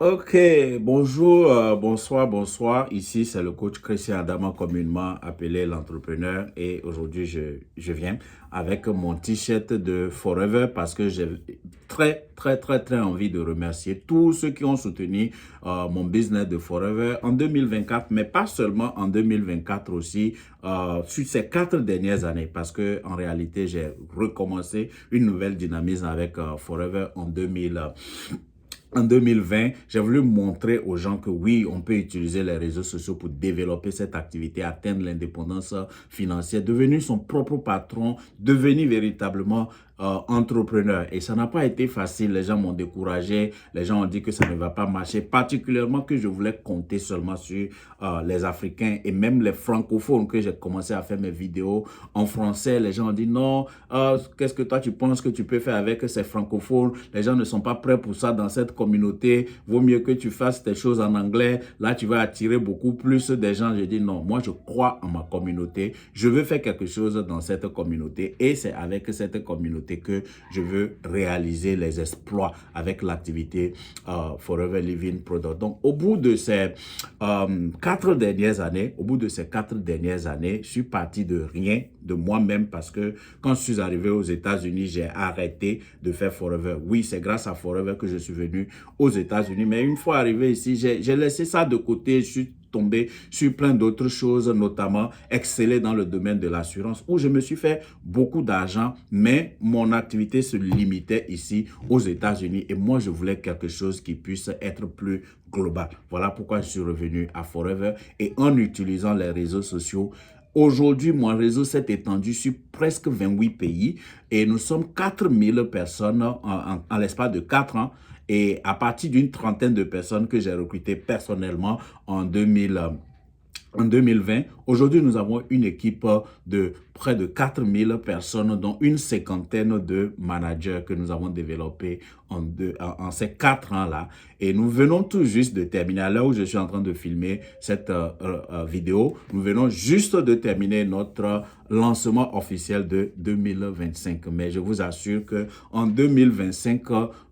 Ok, bonjour, bonsoir, bonsoir. Ici, c'est le coach Christian Adama, communément appelé l'entrepreneur. Et aujourd'hui, je viens avec mon t-shirt de Forever parce que j'ai très envie de remercier tous ceux qui ont soutenu mon business de Forever en 2024, mais pas seulement en 2024 aussi, sur ces 4 dernières années, parce que en réalité, j'ai recommencé une nouvelle dynamisme avec Forever en 2020, j'ai voulu montrer aux gens que oui, on peut utiliser les réseaux sociaux pour développer cette activité, atteindre l'indépendance financière, devenir son propre patron, devenir véritablement entrepreneur. Et ça n'a pas été facile. Les gens m'ont découragé. Les gens ont dit que ça ne va pas marcher. Particulièrement que je voulais compter seulement sur les Africains et même les francophones que j'ai commencé à faire mes vidéos en français. Les gens ont dit non, qu'est-ce que toi tu penses que tu peux faire avec ces francophones? Les gens ne sont pas prêts pour ça dans cette communauté. Vaut mieux que tu fasses tes choses en anglais. Là, tu vas attirer beaucoup plus de gens. Je dis non, moi je crois en ma communauté. Je veux faire quelque chose dans cette communauté et c'est avec cette communauté que je veux réaliser les exploits avec l'activité Forever Living Product. Donc, au bout de ces 4 dernières années, je suis parti de rien, de moi-même, parce que quand je suis arrivé aux États-Unis, j'ai arrêté de faire Forever. Oui, c'est grâce à Forever que je suis venu aux États-Unis, mais une fois arrivé ici, j'ai laissé ça de côté. Je suis tombé sur plein d'autres choses, notamment exceller dans le domaine de l'assurance, où je me suis fait beaucoup d'argent, mais mon activité se limitait ici aux États-Unis et moi, je voulais quelque chose qui puisse être plus global. Voilà pourquoi je suis revenu à Forever et en utilisant les réseaux sociaux. Aujourd'hui, mon réseau s'est étendu sur presque 28 pays et nous sommes 4000 personnes en l'espace de 4 ans. Et à partir d'une trentaine de personnes que j'ai recrutées personnellement en 2020. Aujourd'hui, nous avons une équipe de près de 4000 personnes, dont une cinquantaine de managers que nous avons développés en ces 4 ans-là. Et nous venons tout juste de terminer, à l'heure où je suis en train de filmer cette vidéo, nous venons juste de terminer notre lancement officiel de 2025. Mais je vous assure qu'en 2025,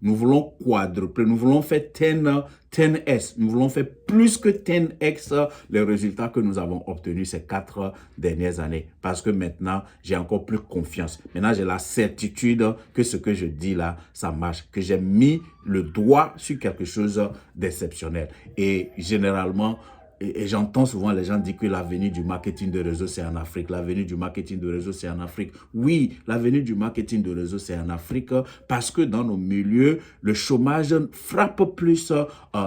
nous voulons quadrupler, nous voulons faire 10x, nous voulons faire plus que 10x les résultats que nous avons obtenus ces 4 dernières années. Parce que maintenant, j'ai encore plus confiance. Maintenant, j'ai la certitude que ce que je dis là, ça marche, que j'ai mis le doigt sur quelque chose d'exceptionnel. Et généralement, et j'entends souvent les gens dire que l'avenir du marketing de réseau, c'est en Afrique. L'avenir du marketing de réseau, c'est en Afrique. Oui, l'avenir du marketing de réseau, c'est en Afrique parce que dans nos milieux, le chômage frappe plus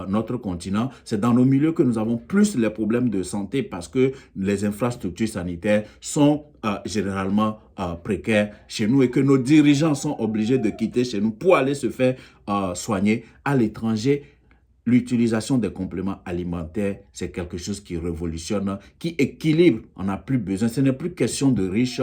notre continent. C'est dans nos milieux que nous avons plus les problèmes de santé parce que les infrastructures sanitaires sont généralement précaires chez nous et que nos dirigeants sont obligés de quitter chez nous pour aller se faire soigner à l'étranger. L'utilisation des compléments alimentaires, c'est quelque chose qui révolutionne, qui équilibre. On n'a plus besoin. Ce n'est plus question de riches.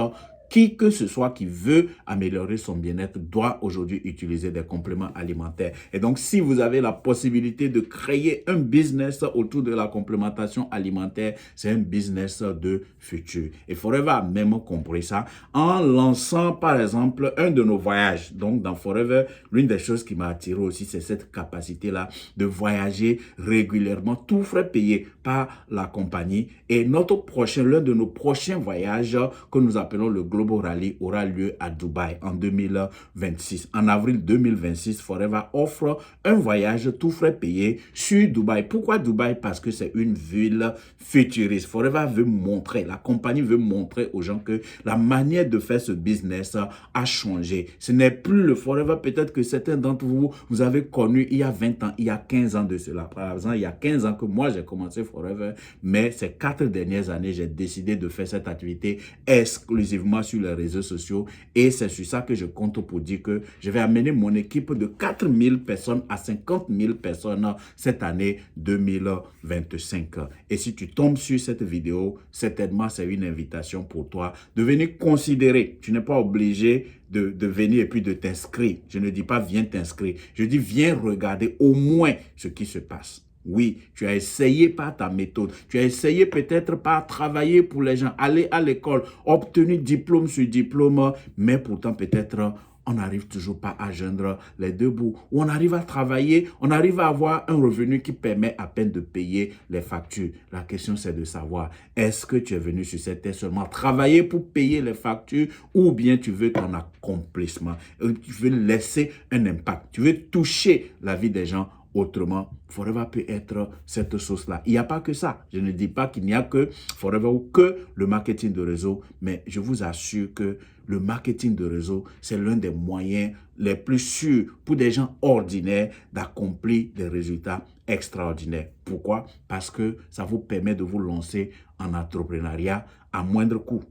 Qui que ce soit qui veut améliorer son bien-être doit aujourd'hui utiliser des compléments alimentaires. Et donc, si vous avez la possibilité de créer un business autour de la complémentation alimentaire, c'est un business de futur. Et Forever a même compris ça en lançant, par exemple, un de nos voyages. Donc, dans Forever, l'une des choses qui m'a attiré aussi, c'est cette capacité-là de voyager régulièrement, tout frais payé par la compagnie. Et l'un de nos prochains voyages que nous appelons le Global Rally aura lieu à Dubaï en 2026. En avril 2026, Forever offre un voyage tout frais payé sur Dubaï. Pourquoi Dubaï? Parce que c'est une ville futuriste. Forever veut montrer, la compagnie veut montrer aux gens que la manière de faire ce business a changé. Ce n'est plus le Forever peut-être que certains d'entre vous, vous avez connu il y a 20 ans, il y a 15 ans de cela. Par exemple, il y a 15 ans que moi j'ai commencé Forever, mais ces 4 dernières années, j'ai décidé de faire cette activité exclusivement sur les réseaux sociaux et c'est sur ça que je compte pour dire que je vais amener mon équipe de 4000 personnes à 50 000 personnes cette année 2025. Et si tu tombes sur cette vidéo, certainement c'est une invitation pour toi de venir considérer. Tu n'es pas obligé de venir et puis de t'inscrire. Je ne dis pas viens t'inscrire, je dis viens regarder au moins ce qui se passe. Oui, tu as essayé par ta méthode. Tu as essayé peut-être par travailler pour les gens, aller à l'école, obtenir diplôme sur diplôme, mais pourtant peut-être on n'arrive toujours pas à joindre les deux bouts. Ou on arrive à travailler, on arrive à avoir un revenu qui permet à peine de payer les factures. La question, c'est de savoir, est-ce que tu es venu sur cette terre seulement travailler pour payer les factures ou bien tu veux ton accomplissement, tu veux laisser un impact, tu veux toucher la vie des gens autrement. Forever peut être cette sauce-là. Il n'y a pas que ça. Je ne dis pas qu'il n'y a que Forever ou que le marketing de réseau, mais je vous assure que le marketing de réseau, c'est l'un des moyens les plus sûrs pour des gens ordinaires d'accomplir des résultats extraordinaires. Pourquoi? Parce que ça vous permet de vous lancer en entrepreneuriat à moindre coût.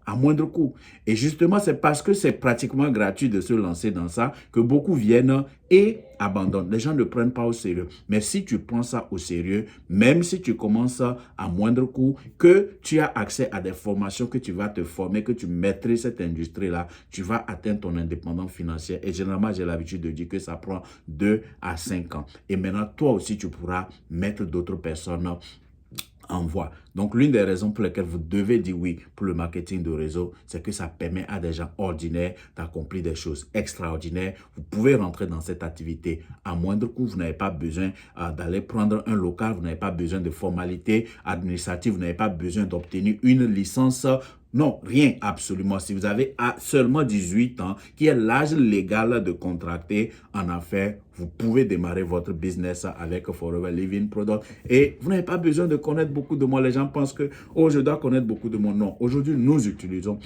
À moindre coût. Et justement, c'est parce que c'est pratiquement gratuit de se lancer dans ça que beaucoup viennent et abandonnent. Les gens ne prennent pas au sérieux. Mais si tu prends ça au sérieux, même si tu commences à moindre coût, que tu as accès à des formations, que tu vas te former, que tu maîtrises cette industrie-là, tu vas atteindre ton indépendance financière. Et généralement, j'ai l'habitude de dire que ça prend 2 à 5 ans. Et maintenant, toi aussi, tu pourras mettre d'autres personnes en voie. Donc, l'une des raisons pour lesquelles vous devez dire oui pour le marketing de réseau, c'est que ça permet à des gens ordinaires d'accomplir des choses extraordinaires. Vous pouvez rentrer dans cette activité à moindre coût. Vous n'avez pas besoin d'aller prendre un local. Vous n'avez pas besoin de formalités administratives. Vous n'avez pas besoin d'obtenir une licence. Non, rien, absolument. Si vous avez seulement 18 ans, qui est l'âge légal de contracter en affaires, vous pouvez démarrer votre business avec Forever Living Product. Et vous n'avez pas besoin de connaître beaucoup de mots. Les gens pensent que, oh, je dois connaître beaucoup de mots. Non, aujourd'hui, nous utilisons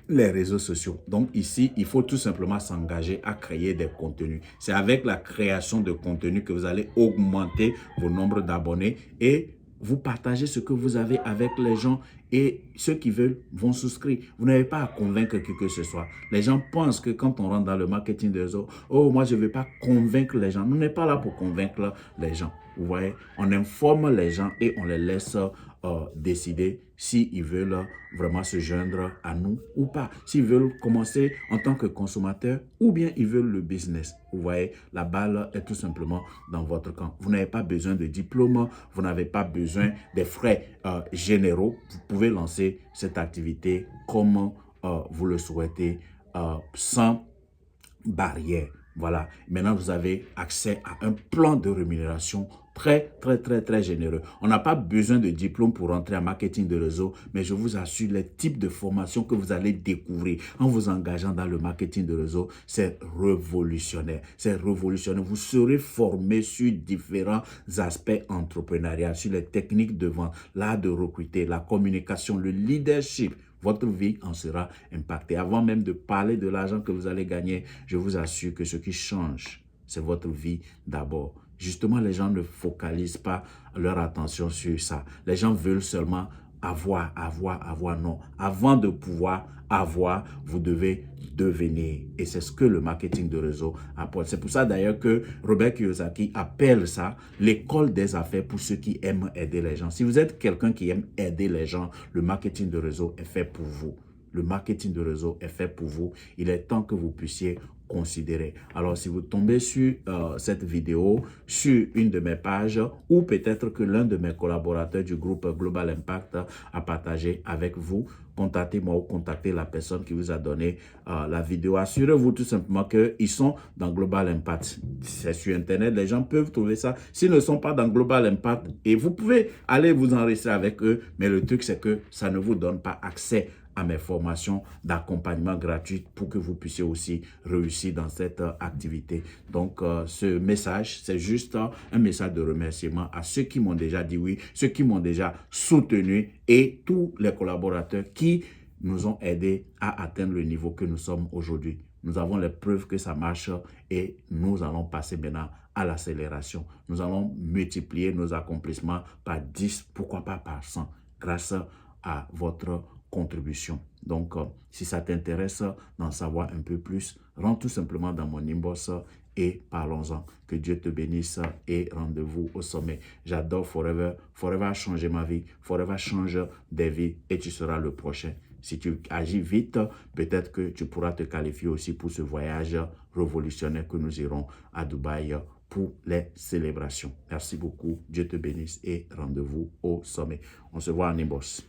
les réseaux sociaux. Donc ici, il faut tout simplement s'engager à créer des contenus. C'est avec la création de contenus que vous allez augmenter vos nombres d'abonnés et vous partagez ce que vous avez avec les gens et ceux qui veulent vont souscrire. Vous n'avez pas à convaincre qui que ce soit. Les gens pensent que quand on rentre dans le marketing des réseaux, oh, moi, je ne vais pas convaincre les gens. On n'est pas là pour convaincre les gens. Vous voyez, on informe les gens et on les laisse décider s'ils veulent vraiment se joindre à nous ou pas. S'ils veulent commencer en tant que consommateurs ou bien ils veulent le business. Vous voyez, la balle est tout simplement dans votre camp. Vous n'avez pas besoin de diplôme, vous n'avez pas besoin des frais généraux. Vous pouvez lancer cette activité comme vous le souhaitez sans barrière. Voilà. Maintenant, vous avez accès à un plan de rémunération très généreux. On n'a pas besoin de diplôme pour rentrer en marketing de réseau, mais je vous assure, les types de formations que vous allez découvrir en vous engageant dans le marketing de réseau, c'est révolutionnaire. C'est révolutionnaire. Vous serez formé sur différents aspects entrepreneuriaux, sur les techniques de vente, l'art de recruter, la communication, le leadership. Votre vie en sera impactée. Avant même de parler de l'argent que vous allez gagner, je vous assure que ce qui change, c'est votre vie d'abord. Justement, les gens ne focalisent pas leur attention sur ça. Les gens veulent seulement avoir. Non. Avant de pouvoir avoir, vous devez devenir. Et c'est ce que le marketing de réseau apporte. C'est pour ça d'ailleurs que Robert Kiyosaki appelle ça l'école des affaires pour ceux qui aiment aider les gens. Si vous êtes quelqu'un qui aime aider les gens, le marketing de réseau est fait pour vous. Le marketing de réseau est fait pour vous. Il est temps que vous puissiez considérer. Alors, si vous tombez sur cette vidéo, sur une de mes pages, ou peut-être que l'un de mes collaborateurs du groupe Global Impact a partagé avec vous, contactez-moi ou contactez la personne qui vous a donné la vidéo. Assurez-vous tout simplement qu'ils sont dans Global Impact. C'est sur Internet, les gens peuvent trouver ça. S'ils ne sont pas dans Global Impact, et vous pouvez aller vous enregistrer avec eux, mais le truc, c'est que ça ne vous donne pas accès à mes formations d'accompagnement gratuites pour que vous puissiez aussi réussir dans cette activité. Donc, ce message, c'est juste un message de remerciement à ceux qui m'ont déjà dit oui, ceux qui m'ont déjà soutenu et tous les collaborateurs qui nous ont aidés à atteindre le niveau que nous sommes aujourd'hui. Nous avons les preuves que ça marche et nous allons passer maintenant à l'accélération. Nous allons multiplier nos accomplissements par 10, pourquoi pas par 100, grâce à votre contribution. Donc, si ça t'intéresse d'en savoir un peu plus, rentre tout simplement dans mon inbox et parlons-en. Que Dieu te bénisse et rendez-vous au sommet. J'adore Forever. Forever a changé ma vie. Forever change des vies et tu seras le prochain. Si tu agis vite, peut-être que tu pourras te qualifier aussi pour ce voyage révolutionnaire que nous irons à Dubaï pour les célébrations. Merci beaucoup. Dieu te bénisse et rendez-vous au sommet. On se voit en inbox.